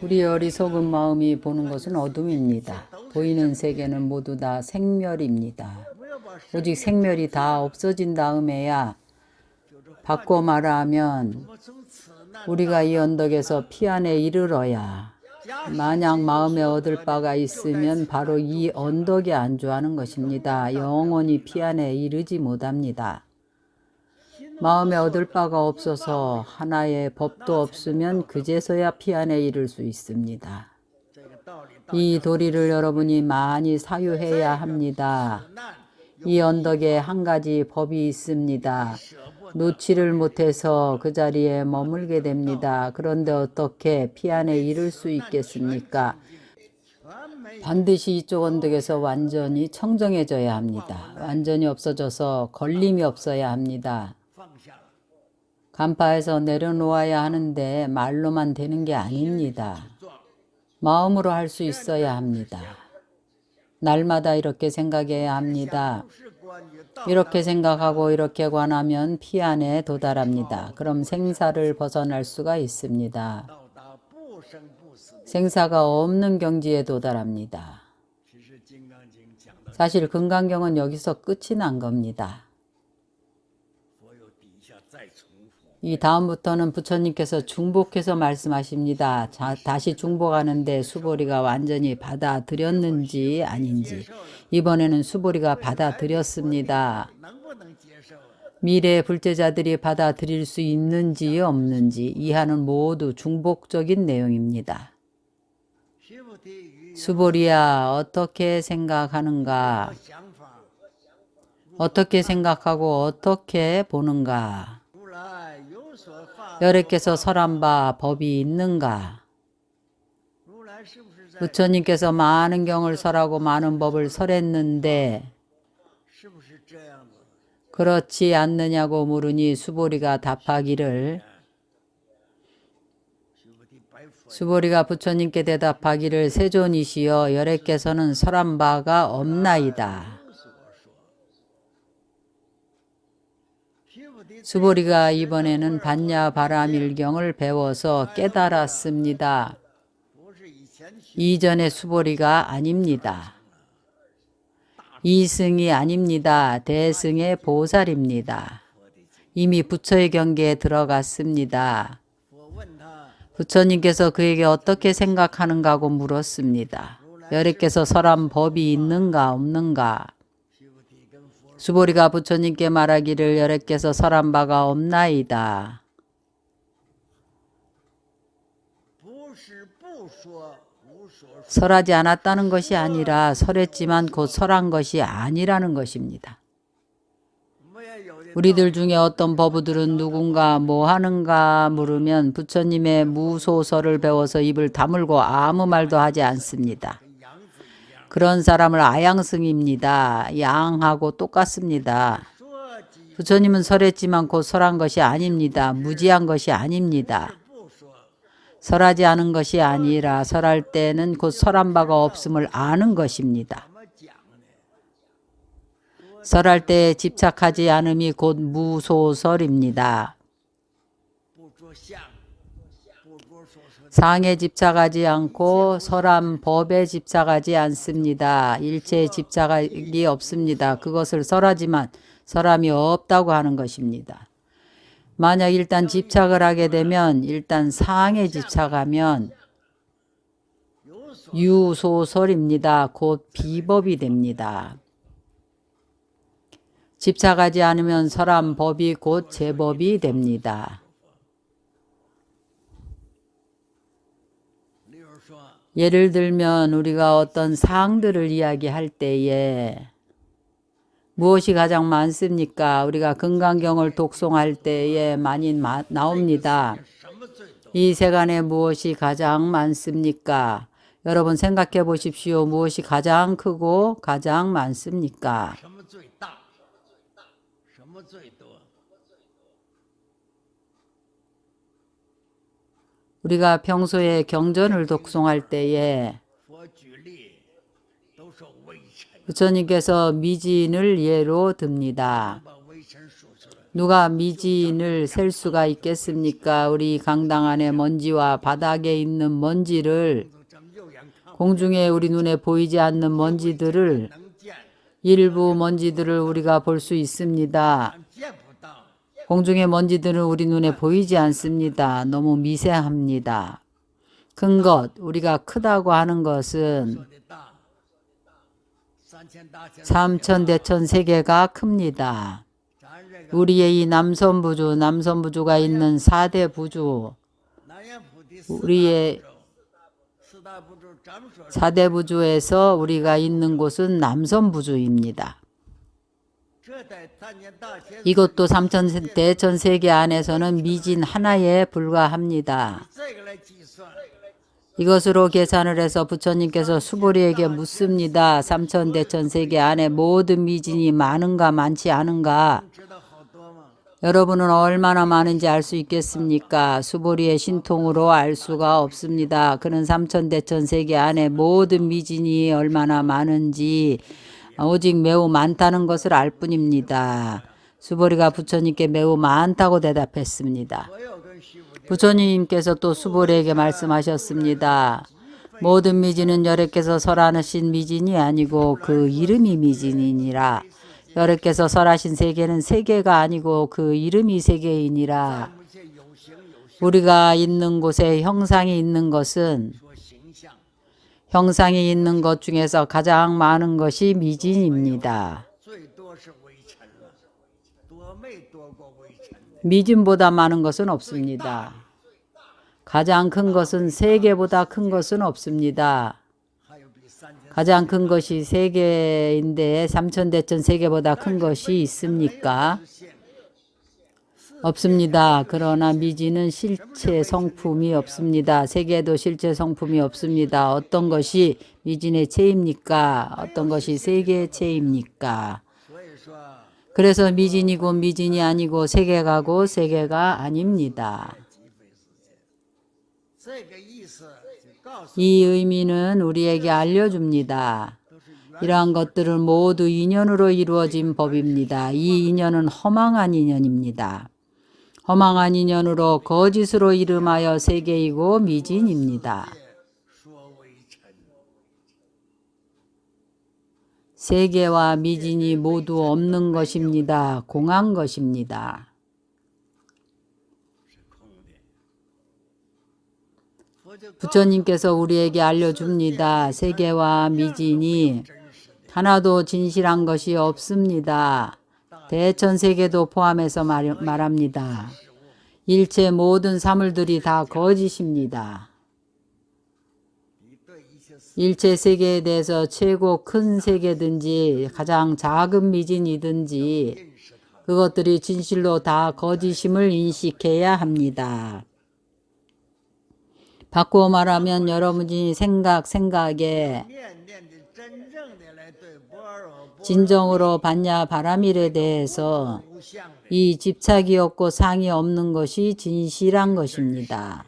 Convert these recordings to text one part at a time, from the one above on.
우리 어리석은 마음이 보는 것은 어둠입니다. 보이는 세계는 모두 다 생멸입니다. 오직 생멸이 다 없어진 다음에야, 바꿔 말하면 우리가 이 언덕에서 피안에 이르러야 만약 마음에 얻을 바가 있으면 바로 이 언덕에 안주하는 것입니다. 영원히 피안에 이르지 못합니다. 마음에 얻을 바가 없어서 하나의 법도 없으면 그제서야 피안에 이를 수 있습니다. 이 도리를 여러분이 많이 사유해야 합니다. 이 언덕에 한 가지 법이 있습니다. 놓지를 못해서 그 자리에 머물게 됩니다. 그런데 어떻게 피안에 이를 수 있겠습니까? 반드시 이쪽 언덕에서 완전히 청정해져야 합니다. 완전히 없어져서 걸림이 없어야 합니다. 간파해서 내려놓아야 하는데 말로만 되는 게 아닙니다. 마음으로 할 수 있어야 합니다. 날마다 이렇게 생각해야 합니다. 이렇게 생각하고 이렇게 관하면 피안에 도달합니다. 그럼 생사를 벗어날 수가 있습니다. 생사가 없는 경지에 도달합니다. 사실 금강경은 여기서 끝이 난 겁니다. 이 다음부터는 부처님께서 중복해서 말씀하십니다. 다시 중복하는데 수보리가 완전히 받아들였는지 아닌지. 이번에는 수보리가 받아들였습니다. 미래 불제자들이 받아들일 수 있는지 없는지 이하는 모두 중복적인 내용입니다. 수보리야, 어떻게 생각하는가? 어떻게 생각하고 어떻게 보는가? 여래께서 설한 바 법이 있는가? 부처님께서 많은 경을 설하고 많은 법을 설했는데 그렇지 않느냐고 물으니 수보리가 답하기를, 수보리가 부처님께 대답하기를 세존이시여 여래께서는 설한 바가 없나이다. 수보리가 이번에는 반야바라밀경을 배워서 깨달았습니다. 이전의 수보리가 아닙니다. 이승이 아닙니다. 대승의 보살입니다. 이미 부처의 경계에 들어갔습니다. 부처님께서 그에게 어떻게 생각하는가고 물었습니다. 여래께서 설한 법이 있는가 없는가? 수보리가 부처님께 말하기를 여래께서 설한 바가 없나이다. 설하지 않았다는 것이 아니라 설했지만 곧 설한 것이 아니라는 것입니다. 우리들 중에 어떤 버부들은 누군가 뭐 하는가 물으면 부처님의 무소설을 배워서 입을 다물고 아무 말도 하지 않습니다. 그런 사람을 아양승입니다. 양하고 똑같습니다. 부처님은 설했지만 곧 설한 것이 아닙니다. 무지한 것이 아닙니다. 설하지 않은 것이 아니라 설할 때는 곧 설한 바가 없음을 아는 것입니다. 설할 때에 집착하지 않음이 곧 무소설입니다. 상에 집착하지 않고 설한 법에 집착하지 않습니다. 일체에 집착이 없습니다. 그것을 설하지만 설함이 없다고 하는 것입니다. 만약 일단 집착을 하게 되면, 일단 상에 집착하면 유소설입니다. 곧 비법이 됩니다. 집착하지 않으면 설한 법이 곧 제법이 됩니다. 예를 들면 우리가 어떤 사항들을 이야기할 때에 무엇이 가장 많습니까? 우리가 금강경을 독송할 때에 많이 나옵니다. 이 세간에 무엇이 가장 많습니까? 여러분 생각해 보십시오. 무엇이 가장 크고 가장 많습니까? 우리가 평소에 경전을 독송할 때에 부처님께서 미진을 예로 듭니다. 누가 미진을 셀 수가 있겠습니까? 우리 강당 안에 먼지와 바닥에 있는 먼지를, 공중에 우리 눈에 보이지 않는 먼지들을, 일부 먼지들을 우리가 볼 수 있습니다. 공중의 먼지들은 우리 눈에 보이지 않습니다. 너무 미세합니다. 큰 것, 우리가 크다고 하는 것은 삼천대천 세계가 큽니다. 우리의 이 남선부주가 있는 4대 부주, 우리의 4대 부주에서 우리가 있는 곳은 남선부주입니다. 이것도 삼천대천 세계 안에서는 미진 하나에 불과합니다. 이것으로 계산을 해서 부처님께서 수보리에게 묻습니다. 삼천대천 세계 안에 모든 미진이 많은가 많지 않은가? 여러분은 얼마나 많은지 알 수 있겠습니까? 수보리의 신통으로 알 수가 없습니다. 그는 삼천대천 세계 안에 모든 미진이 얼마나 많은지 오직 매우 많다는 것을 알 뿐입니다. 수보리가 부처님께 매우 많다고 대답했습니다. 부처님께서 또 수보리에게 말씀하셨습니다. 모든 미진은 여래께서 설하신 미진이 아니고 그 이름이 미진이니라. 여래께서 설하신 세계는 세계가 아니고 그 이름이 세계이니라. 우리가 있는 곳에 형상이 있는 것은 형상이 있는 것 중에서 가장 많은 것이 미진입니다. 미진보다 많은 것은 없습니다. 가장 큰 것은 세계보다 큰 것은 없습니다. 가장 큰 것이 세계인데 삼천대천 세계보다 큰 것이 있습니까? 없습니다. 그러나 미진은 실체 성품이 없습니다. 세계도 실체 성품이 없습니다. 어떤 것이 미진의 체입니까? 어떤 것이 세계의 체입니까? 그래서 미진이고 미진이 아니고 세계가고 세계가 아닙니다. 이 의미는 우리에게 알려줍니다. 이러한 것들은 모두 인연으로 이루어진 법입니다. 이 인연은 허망한 인연입니다. 허망한 인연으로 거짓으로 이름하여 세계이고 미진입니다. 세계와 미진이 모두 없는 것입니다. 공한 것입니다. 부처님께서 우리에게 알려줍니다. 세계와 미진이 하나도 진실한 것이 없습니다. 대천세계도 포함해서 말합니다. 일체 모든 사물들이 다 거짓입니다. 일체 세계에 대해서 최고 큰 세계든지 가장 작은 미진이든지 그것들이 진실로 다 거짓임을 인식해야 합니다. 바꾸어 말하면 여러분이 생각에 진정으로 받냐 바라밀에 대해서 이 집착이 없고 상이 없는 것이 진실한 것입니다.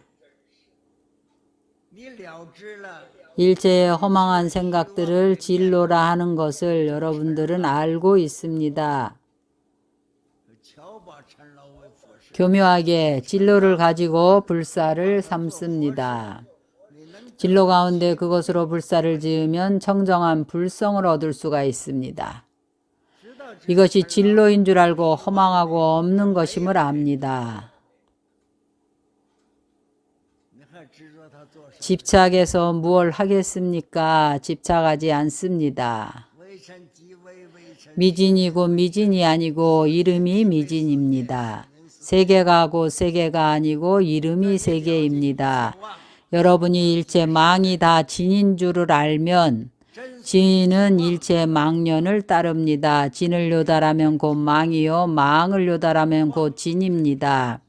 일체의 허망한 생각들을 진로라 하는 것을 여러분들은 알고 있습니다. 교묘하게 진로를 가지고 불사를 삼습니다. 진로 가운데 그것으로 불사를 지으면 청정한 불성을 얻을 수가 있습니다. 이것이 진로인 줄 알고 허망하고 없는 것임을 압니다. 집착해서 무엇을 하겠습니까? 집착하지 않습니다. 미진이고 미진이 아니고 이름이 미진입니다. 세계가고 세계가 아니고 이름이 세계입니다. 여러분이 일체 망이 다 진인 줄을 알면 진은 일체 망년을 따릅니다. 진을 요달하면 곧 망이요 망을 요달하면 곧 진입니다.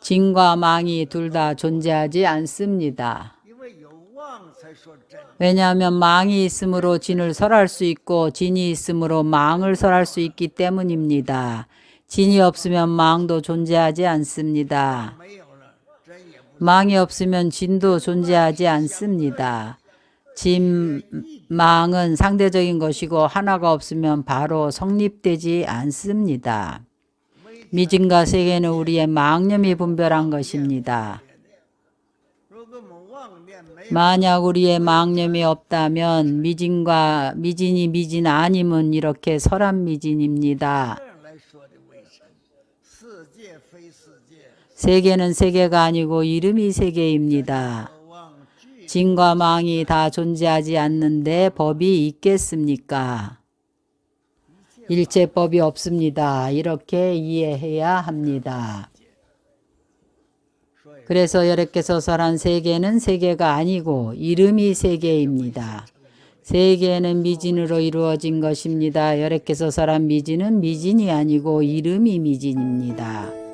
진과 망이 둘 다 존재하지 않습니다. 왜냐하면 망이 있으므로 진을 설할 수 있고 진이 있으므로 망을 설할 수 있기 때문입니다. 진이 없으면 망도 존재하지 않습니다. 망이 없으면 진도 존재하지 않습니다. 진망은 상대적인 것이고 하나가 없으면 바로 성립되지 않습니다. 미진과 세계는 우리의 망념이 분별한 것입니다. 만약 우리의 망념이 없다면 미진이 미진 아님은 이렇게 설한미진입니다. 세계는 세계가 아니고 이름이 세계입니다. 진과 망이 다 존재하지 않는데 법이 있겠습니까? 일체법이 없습니다. 이렇게 이해해야 합니다. 그래서 여러께서 설한 세계는 세계가 아니고 이름이 세계입니다. 세계는 미진으로 이루어진 것입니다. 여러께서 설한 미진은 미진이 아니고 이름이 미진입니다.